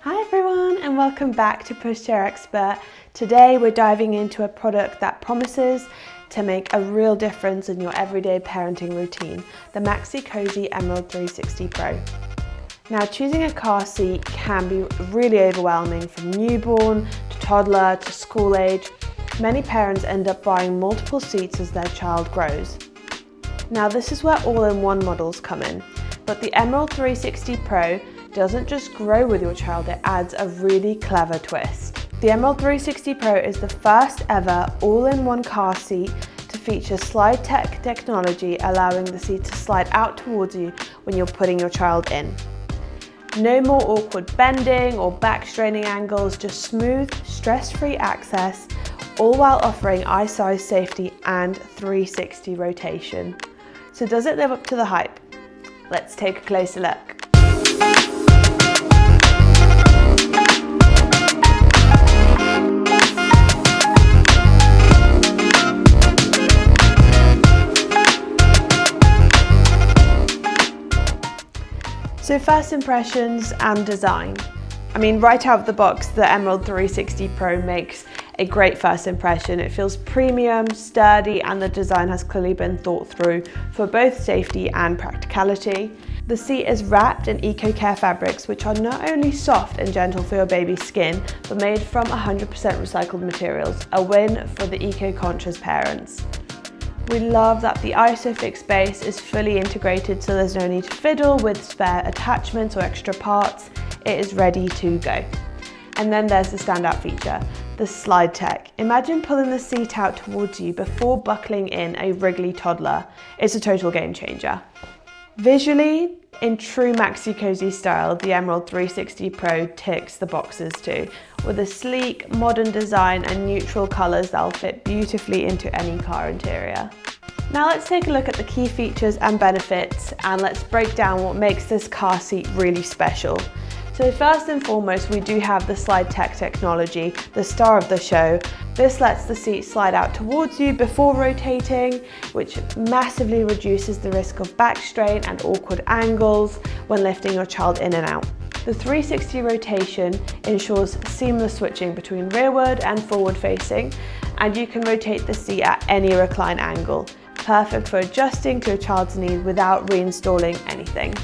Hi everyone and welcome back to Pushchair Expert. Today we're diving into a product that promises to make a real difference in your everyday parenting routine, the Maxi-Cosi Emerald 360 Pro. Now, choosing a car seat can be really overwhelming, from newborn to toddler to school age. Many parents end up buying multiple seats as their child grows. Now, this is where all-in-one models come in, but the Emerald 360 Pro doesn't just grow with your child, it adds a really clever twist. The Emerald 360 Pro is the first ever all-in-one car seat to feature SlideTech technology, allowing the seat to slide out towards you when you're putting your child in. No more awkward bending or back straining angles, just smooth, stress-free access, all while offering eye-size safety and 360 rotation. So does it live up to the hype? Let's take a closer look. So first impressions and design. Right out of the box, the Emerald 360 Pro makes a great first impression. It feels premium, sturdy, and the design has clearly been thought through for both safety and practicality. The seat is wrapped in eco-care fabrics, which are not only soft and gentle for your baby's skin, but made from 100% recycled materials, a win for the eco-conscious parents. We love that the ISOFIX base is fully integrated, so there's no need to fiddle with spare attachments or extra parts. It is ready to go. And then there's the standout feature, the SlideTech. Imagine pulling the seat out towards you before buckling in a wriggly toddler. It's a total game changer. Visually, in true Maxi-Cosi style, the Emerald 360 Pro ticks the boxes too, with a sleek, modern design and neutral colours that'll fit beautifully into any car interior. Now let's take a look at the key features and benefits, and let's break down what makes this car seat really special. So first and foremost, we do have the SlideTech technology, the star of the show. This lets the seat slide out towards you before rotating, which massively reduces the risk of back strain and awkward angles when lifting your child in and out. The 360 rotation ensures seamless switching between rearward and forward facing, and you can rotate the seat at any recline angle, perfect for adjusting to your child's need without reinstalling anything.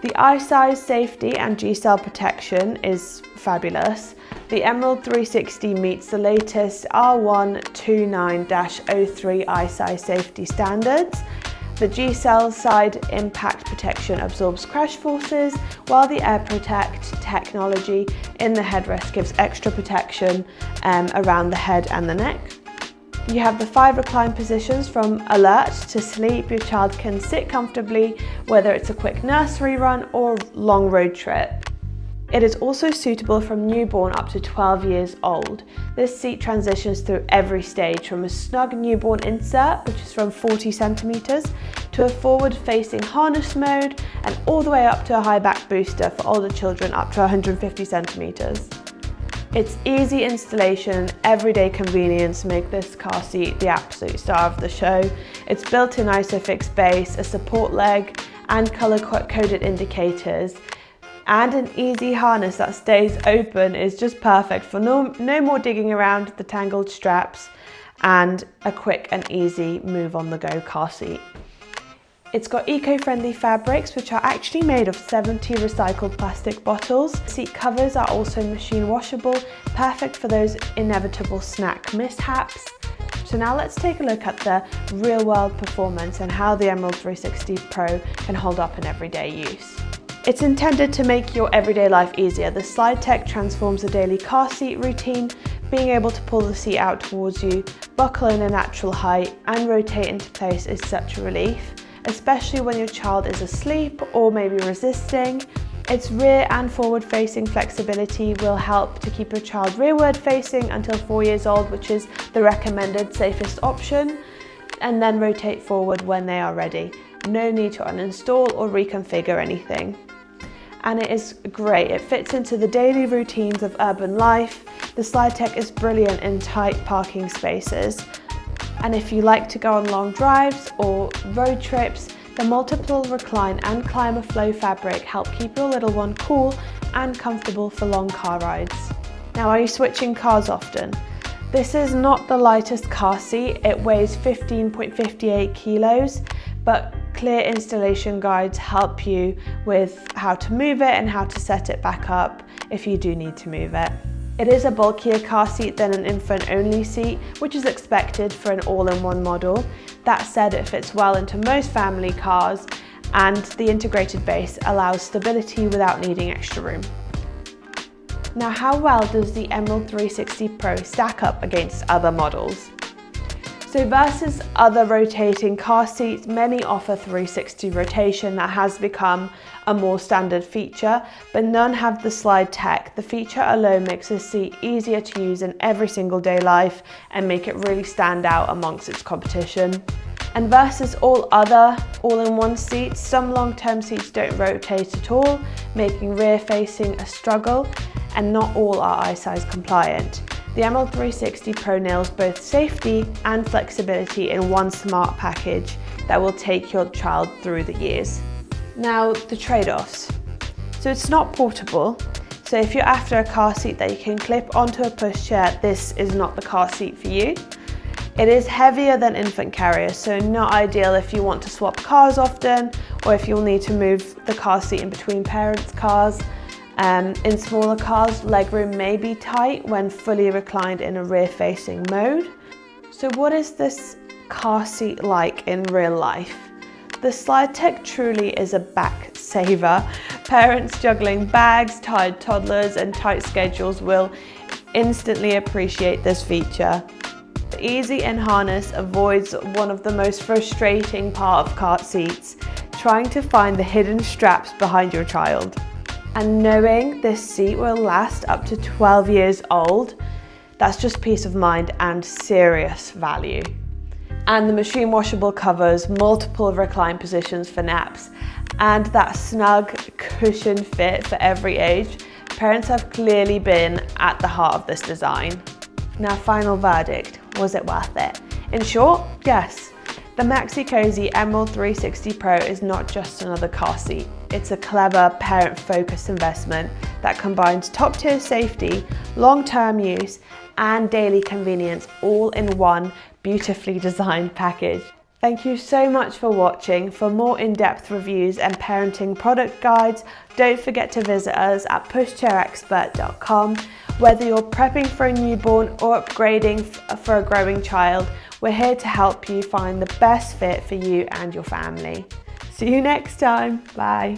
The eye-size safety and G-cell protection is fabulous. The Emerald 360 meets the latest R129-03 eye-size safety standards. The G-cell side impact protection absorbs crash forces, while the Air Protect technology in the headrest gives extra protection around the head and the neck. You have the 5 recline positions, from alert to sleep. Your child can sit comfortably, whether it's a quick nursery run or long road trip. It is also suitable from newborn up to 12 years old. This seat transitions through every stage, from a snug newborn insert, which is from 40 centimeters, to a forward-facing harness mode, and all the way up to a high back booster for older children up to 150 centimeters. Its easy installation, everyday convenience make this car seat the absolute star of the show. Its built-in ISOFIX base, a support leg, and color-coded indicators, and an easy harness that stays open is just perfect for no more digging around the tangled straps, and a quick and easy move-on-the-go car seat. It's got eco-friendly fabrics, which are actually made of 70 recycled plastic bottles. Seat covers are also machine washable, perfect for those inevitable snack mishaps. So now let's take a look at the real-world performance and how the Emerald 360 Pro can hold up in everyday use. It's intended to make your everyday life easier. The SlideTech transforms the daily car seat routine. Being able to pull the seat out towards you, buckle in a natural height, and rotate into place is such a relief, especially when your child is asleep or maybe resisting. Its rear and forward facing flexibility will help to keep your child rearward facing until 4 years old, which is the recommended safest option, and then rotate forward when they are ready. No need to uninstall or reconfigure anything. And it is great. It fits into the daily routines of urban life. The SlideTech is brilliant in tight parking spaces. And if you like to go on long drives or road trips, the multiple recline and climber flow fabric help keep your little one cool and comfortable for long car rides. Now, are you switching cars often? This is not the lightest car seat. It weighs 15.58 kilos, but clear installation guides help you with how to move it and how to set it back up if you do need to move it. It is a bulkier car seat than an infant-only seat, which is expected for an all-in-one model. That said, it fits well into most family cars, and the integrated base allows stability without needing extra room. Now, how well does the Emerald 360 Pro stack up against other models? So versus other rotating car seats, many offer 360 rotation. That has become a more standard feature, but none have the SlideTech. The feature alone makes this seat easier to use in every single day life and make it really stand out amongst its competition. And versus all other all-in-one seats, some long-term seats don't rotate at all, making rear-facing a struggle, and not all are I-size compliant. The Emerald 360 Pro nails both safety and flexibility in one smart package that will take your child through the years. Now, the trade-offs. So it's not portable. So if you're after a car seat that you can clip onto a pushchair, this is not the car seat for you. It is heavier than infant carrier, so not ideal if you want to swap cars often or if you'll need to move the car seat in between parents' cars. In smaller cars, legroom may be tight when fully reclined in a rear-facing mode. So what is this car seat like in real life? The SlideTech truly is a back saver. Parents juggling bags, tired toddlers, and tight schedules will instantly appreciate this feature. The easy in harness avoids one of the most frustrating part of car seats, trying to find the hidden straps behind your child. And knowing this seat will last up to 12 years old, that's just peace of mind and serious value. And the machine washable covers, multiple recline positions for naps, and that snug cushion fit for every age. Parents have clearly been at the heart of this design. Now, final verdict, was it worth it? In short, yes. The Maxi-Cosi Emerald 360 Pro is not just another car seat. It's a clever, parent-focused investment that combines top-tier safety, long-term use, and daily convenience all in one beautifully designed package. Thank you so much for watching. For more in-depth reviews and parenting product guides, don't forget to visit us at pushchairexpert.com. Whether you're prepping for a newborn or upgrading for a growing child, we're here to help you find the best fit for you and your family. See you next time. Bye.